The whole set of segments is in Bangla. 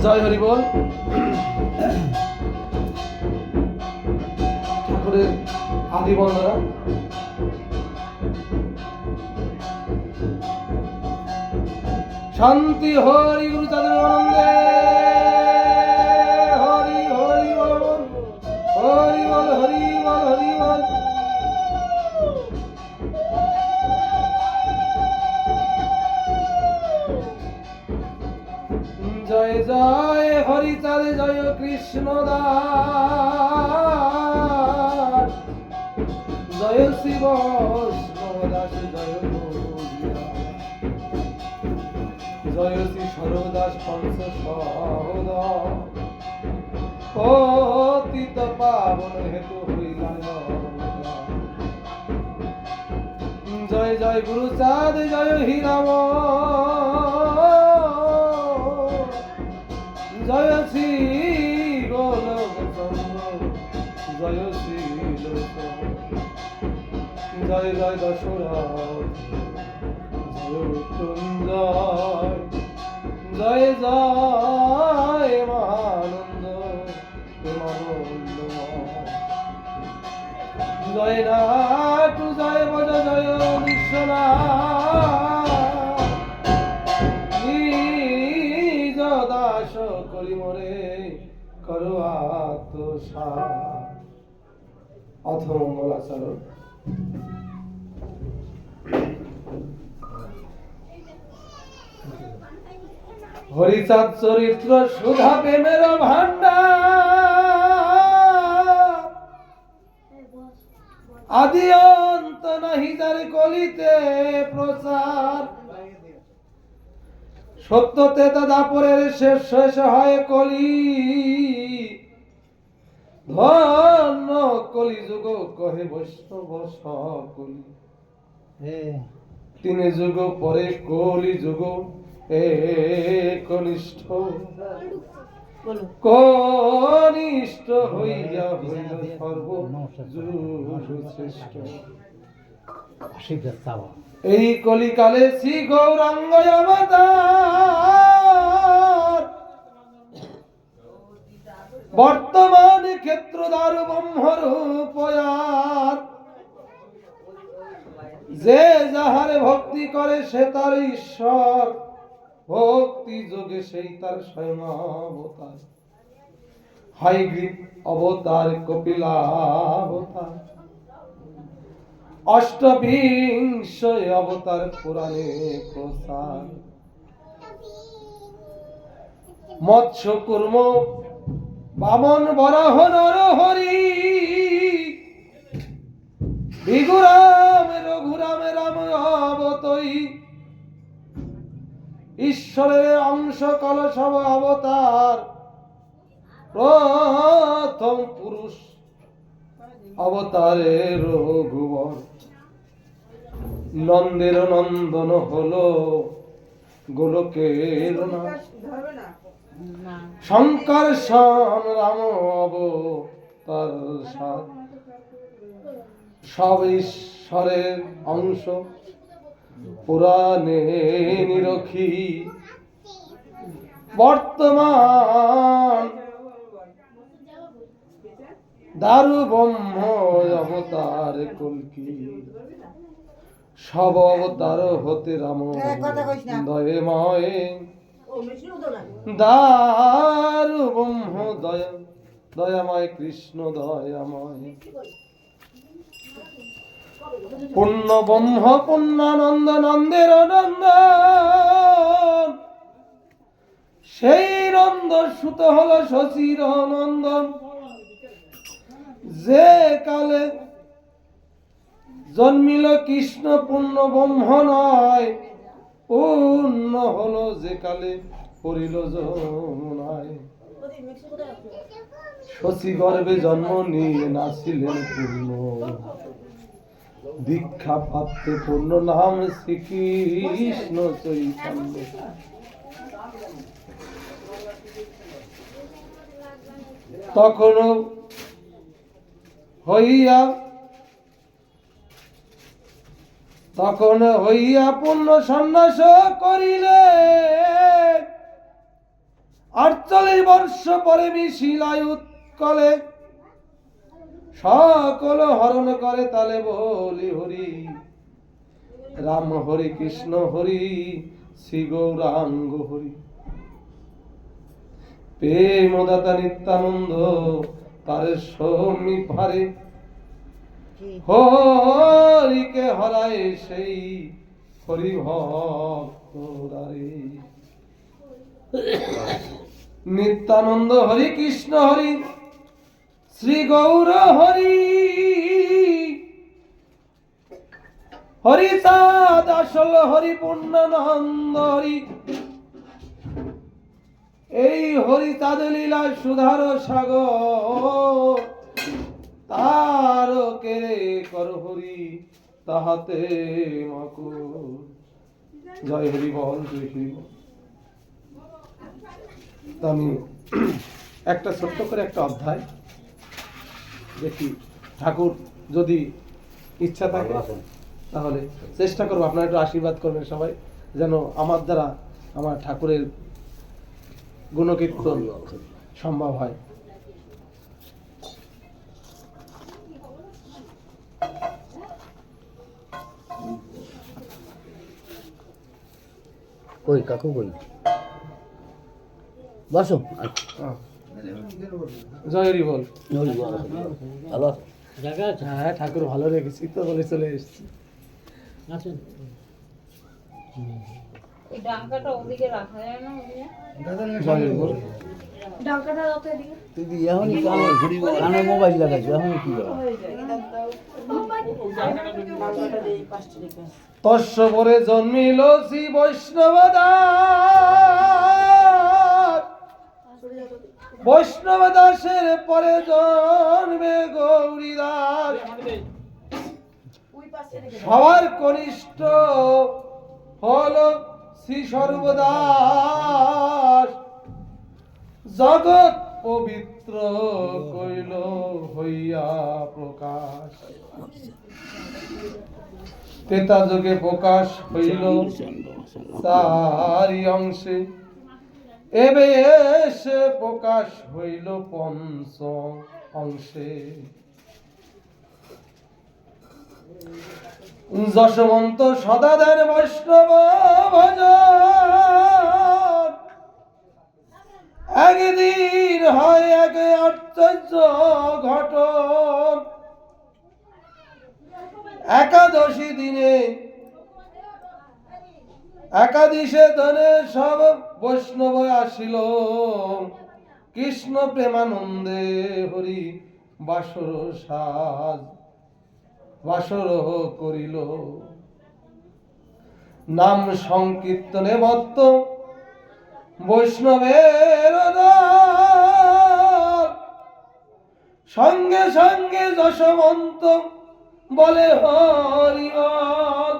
জয় হরি বল। ঠাকুরের আদি বন্দনা। শান্তি হরি গুরু চাঁদের আনন্দে হরি হরি বল হরি বল হরি বল হরি বল। জয় জয় হরিচাঁদ জয় কৃষ্ণ দাস জয় শিব দাস জয় জয় শ্রী সর্বদাস পঞ্চ সহদ পতিত পাবন হেতু হইলাম। জয় জয় গুরু চাঁদ জয় হীরাম জয় শ্রী গোলকচন্দ্র জয় শ্রী জয় জয় দশরথ জয় মৃত্যুঞ্জয় জয় জয় মহানন্দ প্রেমানন্দ জয় নাট জয় বজ জয় বিশ্বনাথ নিজ দাস করি মোরে করো আত্মসাৎ। অথমঙ্গলাচরণ। হরিচাঁদ চরিত্র সুধা প্রেমের ভান্ডার আদি অন্ত নাহি যার কলিতে প্রচার। সত্যতে দাপরের শেষ শেষ হয় কলি ধন্য কলি যুগ কহে বৈষ্ণব সকলি। তিনি যুগ পরে কলি যুগ কনিষ্ঠ কনিষ্ঠ হইয়া হইল সর্বশ্রেষ্ঠ। এই কলিকালে শ্রী গৌরাঙ্গ অবতার বর্তমান ক্ষেত্র দারু ব্রহ্মরূপয়ার। যে যাহারে ভক্তি করে সে তার ঈশ্বর ভক্তি যোগে সেই তার স্বয়ং অবতার। হাইগ্রীব অবতার কপিলাবতার অষ্টবিংশ অবতার পুরাণে প্রসার। মৎস্য কুর্ম বামন বরাহ নরহরি বিঘুরাম রঘুরাম রাম অবতই। ঈশ্বরের অংশ কলসব অবতার প্রথম পুরুষ অবতারে রঘুবর। নন্দের নন্দন হলো গোলকের শঙ্কর শান রাম অবতার সাত। সব ঈশ্বরের অংশ পুরাণে নিরখী বর্তমান দারু ব্রহ্ম অবতার কল্কি। সব অবতার হতে রাম দয়ময় দারু ব্রহ্ম দয়াময় কৃষ্ণ দয়াময়। পূর্ণ ব্রহ্ম পূর্ণানন্দ নন্দের নন্দন সেই নন্দ সুত হল শশীর নন্দন। যে কালে জন্মিল কৃষ্ণ পূর্ণ ব্রহ্ম নয় পূর্ণ হলো যে কালে পড়িল যমুনায়। শশী গর্ভে জন্ম নিয়ে নাছিলেন পূর্ণ দীক্ষা প্রাপ্ত পূর্ণ নাম শ্রীকৃষ্ণ চৈতন্য। তখনও হইয়া পূর্ণ সন্ন্যাস করিলে 48 বর্ষ পরে মিশিলাই উৎকলে, সকল হরণ করে তালে বলি হরি রাম হরি কৃষ্ণ হরি শ্রী গৌরাঙ্গ হরি। প্রেমদাতা নিত্যানন্দ তারে সমীপ হারে, হরিকে হরায় সেই হরি ভক্ত দ্বারে। নিত্যানন্দ হরি কৃষ্ণ হরি শ্রী গৌর হরি, হরি চাঁদ আসল হরি পূর্ণানন্দ হরি। এই হরি চাঁদ লীলা সুধার সাগর, তার কেড়ে কর হরি তাহাতে মকুর। জয় হরি বল, জয় হরি বল। তো আমি একটা ছোট্ট করে একটা অধ্যায় দেখি, ঠাকুর যদি ইচ্ছা থাকে তাহলে চেষ্টা করবো। আপনারা একটু আশীর্বাদ করবেন সবাই, যেন আমার দ্বারা আমার ঠাকুরের গুণকীর্তন সম্ভব হয়। কই কাকু কই বসো। জয় হরি বল। ভালো হ্যাঁ ঠাকুর ভালো রেখেছি তো বলে চলে এসেছি। এই ডাঙ্কাটা ওদিকে রাখা যায় না? জয় হরি বল। ডাঙ্কাটা রাখো এদিকে। তুই এখনই কানে ঘুরি কানে মোবাইল লাগাইছো, এখনই কি করো? তস্য পরে জন্মিল শ্রী বৈষ্ণবদাস, বৈষ্ণবদাসের পরে জন্মে গৌরীদাস। সবার কনিষ্ঠ হল শ্রী সর্বদাস, জগৎ পবিত্র কইল হইয়া প্রকাশ। তেতা যোগে প্রকাশ হইল চারি অংশে, এবে এসে প্রকাশ হইল পঞ্চ অংশে। যশবন্ত সদাদের বৈষ্ণব ভজন, একদিন হয় এক আশ্চর্য ঘটন। একাদশী দিনে একাদশে ধনে সব বৈষ্ণব আসিল, কৃষ্ণ প্রেমানন্দে হরি বাসর সাজ বাসর করিল। নাম সংকীর্তনে মত্ত বৈষ্ণবের দল, সঙ্গে সঙ্গে যশবন্ত বলে হরি বল।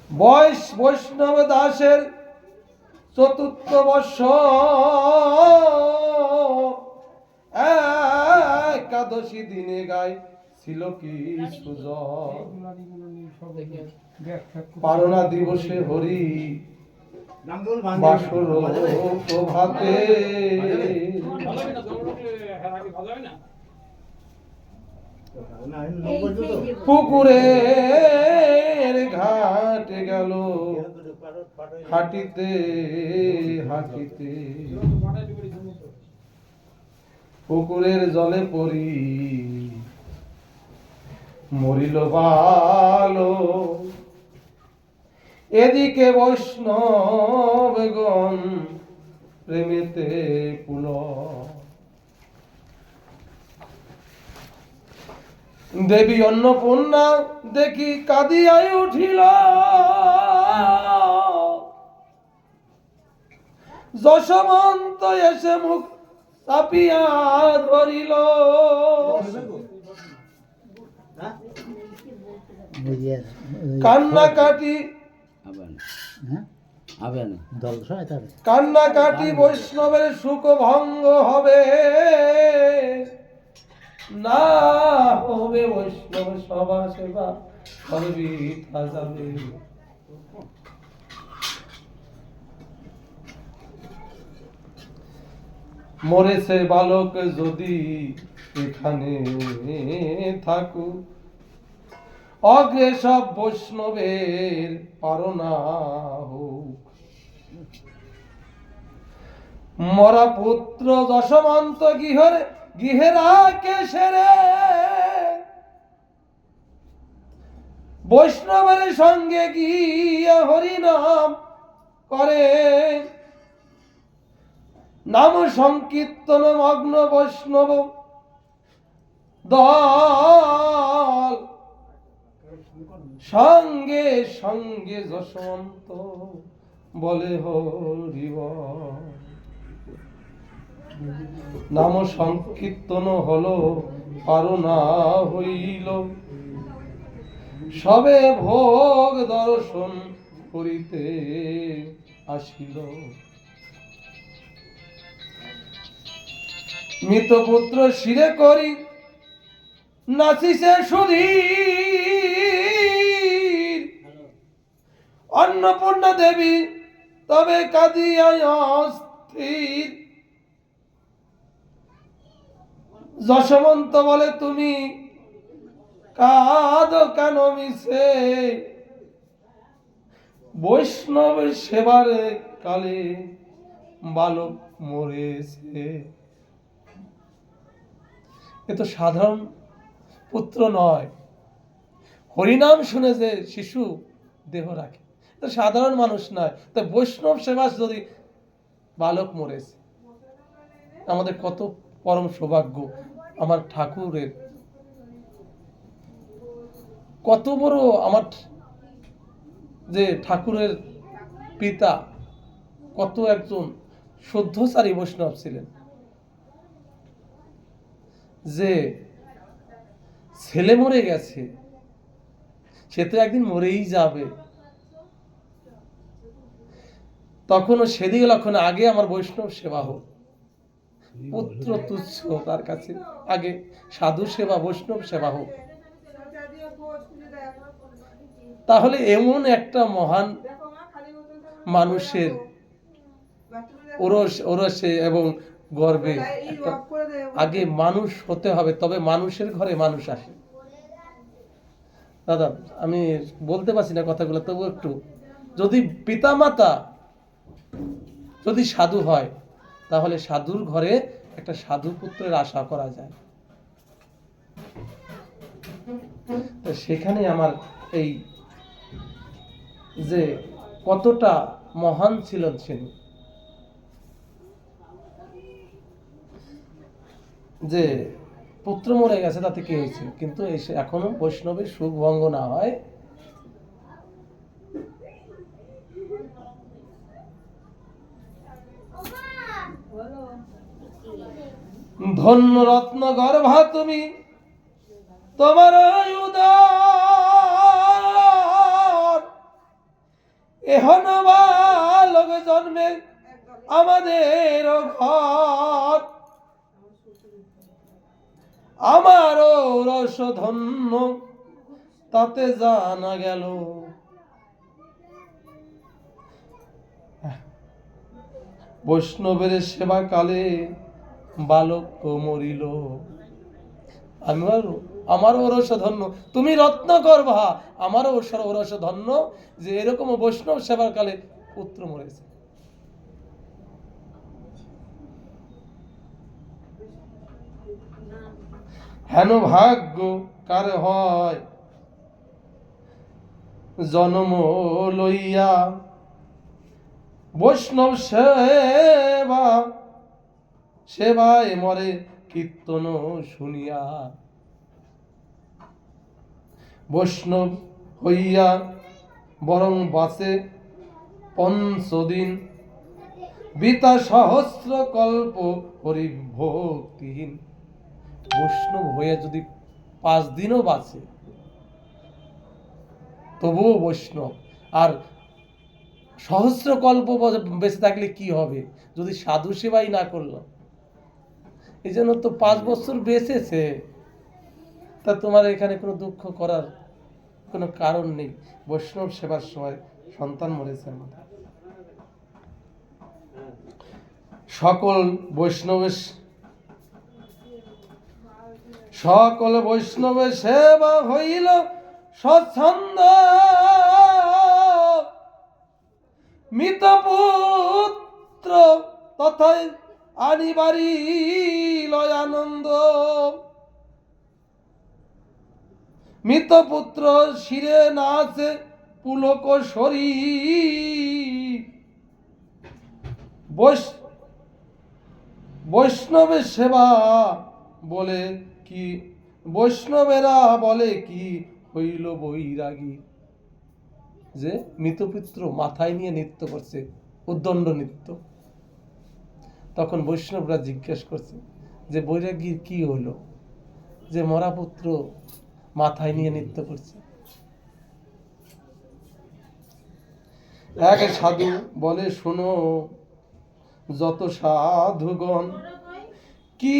বয়স বৈষ্ণব দাসের 4th বর্ষ, একাদশী দিনে গায় ছিল কি সুজন। পারনা দিবসে হরি বাসর প্রভাতে, পুকুরের ঘাটে গেল হাঁটিতে হাঁটিতে, পুকুরের জলে পড়ি মরিল ভালো। এদিকে বৈষ্ণবগণ প্রেমেতে পুল, দেবী অন্নপূর্ণা দেখি কাঁদিয়াই উঠিল, যশবন্ত এসে মুখ চাপিয়া ধরিল। কান্নাকাটি কান্নাকাটি বৈষ্ণবের সুখ ভঙ্গ হবে, না হবে বৈষ্ণব সভা সেবা সর্বিথা যাবে। মরেছে বালক যদি এখানে থাকু, অগ্রে সব বৈষ্ণবের পারনা হোক। মরা পুত্র দশমন্ত গৃহেরা কেশরে, বৈষ্ণবের সঙ্গে গিয়া হরিনাম করে, নাম সংকীর্তন মগ্ন বৈষ্ণব দল, সঙ্গে সঙ্গে যশবন্ত বলে হরি বল। নাম সংকীর্তন হলো পারনা হইল, সবে ভোগ দর্শন করিতে আসিল। মৃত পুত্র শিরে করি নাচিছে সুধীর, অন্নপূর্ণা দেবী তবে কাঁদিয়া অস্থির। যশবন্ত বলে তুমি কাঁদো কেন মিছে, বৈষ্ণব সেবার কালে বালক মরেছে। এ তো সাধারণ পুত্র নয়, হরিনাম শুনে যে শিশু দেহ রাখে, তো সাধারণ মানুষ নয়। তো বৈষ্ণব সেবা যদি বালক মরেছে, আমাদের কত পরম সৌভাগ্য। আমার ঠাকুরের কত বড়, আমার যে ঠাকুরের পিতা কত একজন শুদ্ধচারী বৈষ্ণব ছিলেন, যে ছেলে মরে গেছে, সে তো একদিন মরেই যাবে, তখনও সেদিকে লক্ষণ আগে আমার বৈষ্ণব সেবা হোক। পুত্র তুচ্ছ তার কাছে, আগে সাধু সেবা বৈষ্ণব সেবা হোক। তাহলে এমন একটা মহান মানুষের ওরসে এবং গর্বে আগে মানুষ হতে হবে, তবে মানুষের ঘরে মানুষ আসে। দাদা আমি বলতে পারছি না কথাগুলো, তবু একটু, যদি পিতামাতা যদি সাধু হয়, তাহলে সাধুর ঘরে একটা সাধু পুত্রের আশা করা যায়। তো সেখানে আমার এই যে কতটা মহান ছিলেন তিনি, যে পুত্র মরে গেছে তাতে কি হয়েছে, কিন্তু এখনো বৈষ্ণবের সুখ ভঙ্গ না হয়। ধন্য রত্ন গর্ভা তুমি, তোমার উদর এহন বালক জন্মে আমাদের ঘর, আমারও রস ধন্য তাতে জানা গেল। বৈষ্ণবের সেবা কালে বালক মরিল, আমারও রস ধন্য, তুমি রত্ন গর্ভা, আমারও রস ধন্য যে এরকম বৈষ্ণব সেবার কালে পুত্র মরেছে। হেন ভাগ্য কার হয় জন্ম লইয়া, বৈষ্ণব সেবায় মরে কীর্তন শুনিয়া। বৈষ্ণব হইয়া বরং বাঁচে পঞ্চদিন, বিতা সহস্র কল্প হরিভক্তিহীন। বৈষ্ণব হয়ে যদি 5 দিনও বাঁচে তবুও বৈষ্ণব, আর সহস্র কল্প বেঁচে থাকলে কি হবে যদি সাধু সেবাই না করলো। এই জন্য তো 5 বছর বেঁচেছে, তা তোমার এখানে কোনো দুঃখ করার কোনো কারণ নেই। বৈষ্ণব সেবার সময় সন্তান মরেছে আমাদের। সকল বৈষ্ণবের সেবা হইল স্বচ্ছন্দ, মৃত পুত্র তথায় আনিবারি লয় আনন্দ। মৃত পুত্র শিরে নাচে পুলক শরীর। বৈষ্ণবের সেবা বলে কি, বৈষ্ণবেরা বলে কি হইল বৈরাগী। যে মৃতপুত্র মাথায় নিয়ে নৃত্য করছে, উদ্দণ্ড নৃত্য। তখন বৈষ্ণবরা জিজ্ঞেস করছে যে বৈরাগীর কি হলো, যে মরা পুত্র মাথায় নিয়ে নৃত্য করছে। এক সাধু বলে, শোনো যত সাধুগণ, কি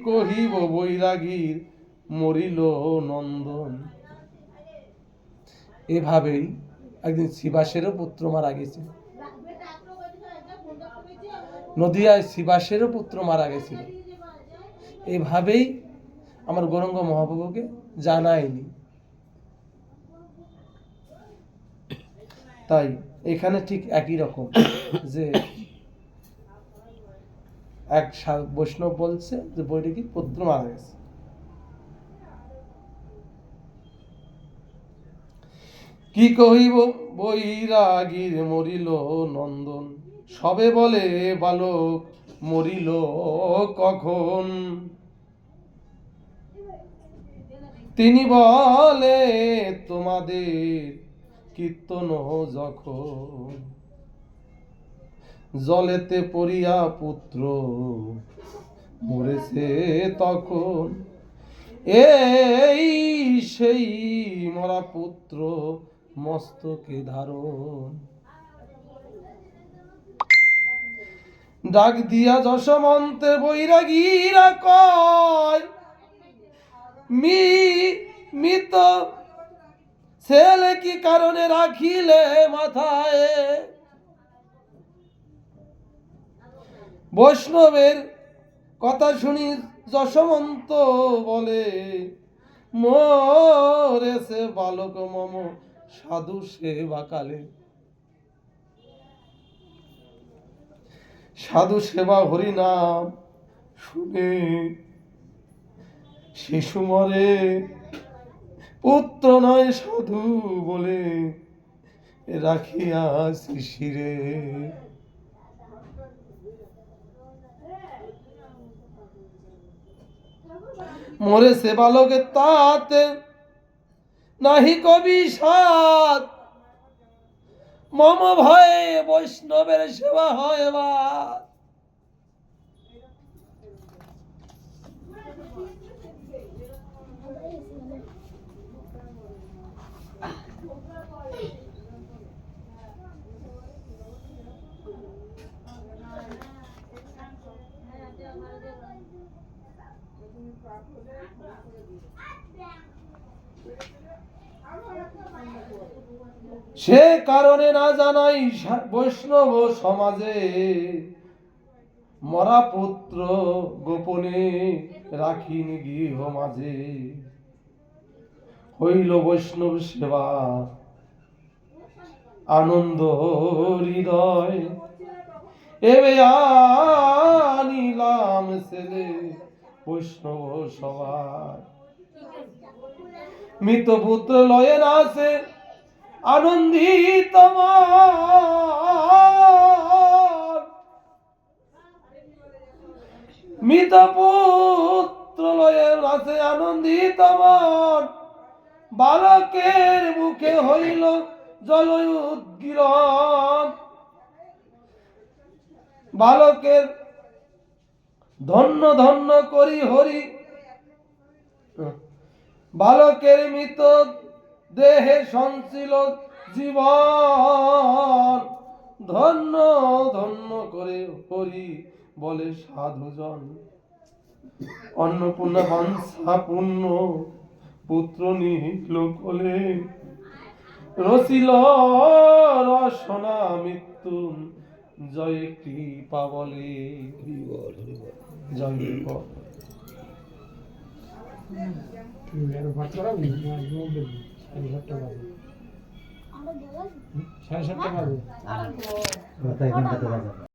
কহিব বৈরাগীর মরিল নন্দন। এভাবেই একদিন শিবাসেরও পুত্র মারা গেছে। নদিয়ায় শিবাসেরও পুত্র মারা গেছিল। এভাবেই আমার গৌরাঙ্গ মহাপ্রভুকে জানায়নি। তাই এখানে ঠিক একই রকম, যে এক বৈষ্ণব বলছে যে বৈরাগীর পুত্র মারা গেছে। কি কহিব বৈরাগীর মরিল নন্দন, সবে বলে বালক মরিল কখন। তিনি বলে তোমাদের কীর্তন যখন, জলেতে পড়িয়া পুত্র মরেছে তখন। এই সেই মরা পুত্র মস্তকে ধারণ। ডাক দিয়া যশমন্তে বৈরাগীরা কয়, মৃত ছেলে কি কারণে রাখিলে মাথায়। বৈষ্ণবের কথা শুনি যশমন্ত বলে, মরেছে বালক মম সাধু সেবা কালে। সাধু সেবা হরি নাম শুনে শিশু মরে, পুত্র নয় সাধু বলে রাখিয়া শিশিরে। মরেছে বালকে তাতে নাহি কবি সাত, মম ভয়ে বৈষ্ণবের সেবা হয় বা। সে কারণে না জানাই বৈষ্ণব সমাজে, মরা পুত্র গোপনে রাখিনি গৃহ মাঝে। হইল বৈষ্ণব সেবা আনন্দ হৃদয়, এবে আনিলাম ছেলে বৈষ্ণব সবাই। মৃত পুত্র লয়ে নাচে আনন্দিত মৃত পুত্র লয়ে নাচে আনন্দিত মন। বালকের মুখে হইল জল উদ্গীরণ। বালকের ধন্য ধন্য করি হরি, বালকের মৃত দেহে সঞ্চিল জীবন। ধন্য ধন্য করে হরি বলে সাধুজন। অন্নপূর্ণা বাঞ্ছা পূর্ণ পুত্র নিহিল কোলে, রচিল রসনা মৃত্যু জয় কৃপা বলে। জয় কৃপা। আর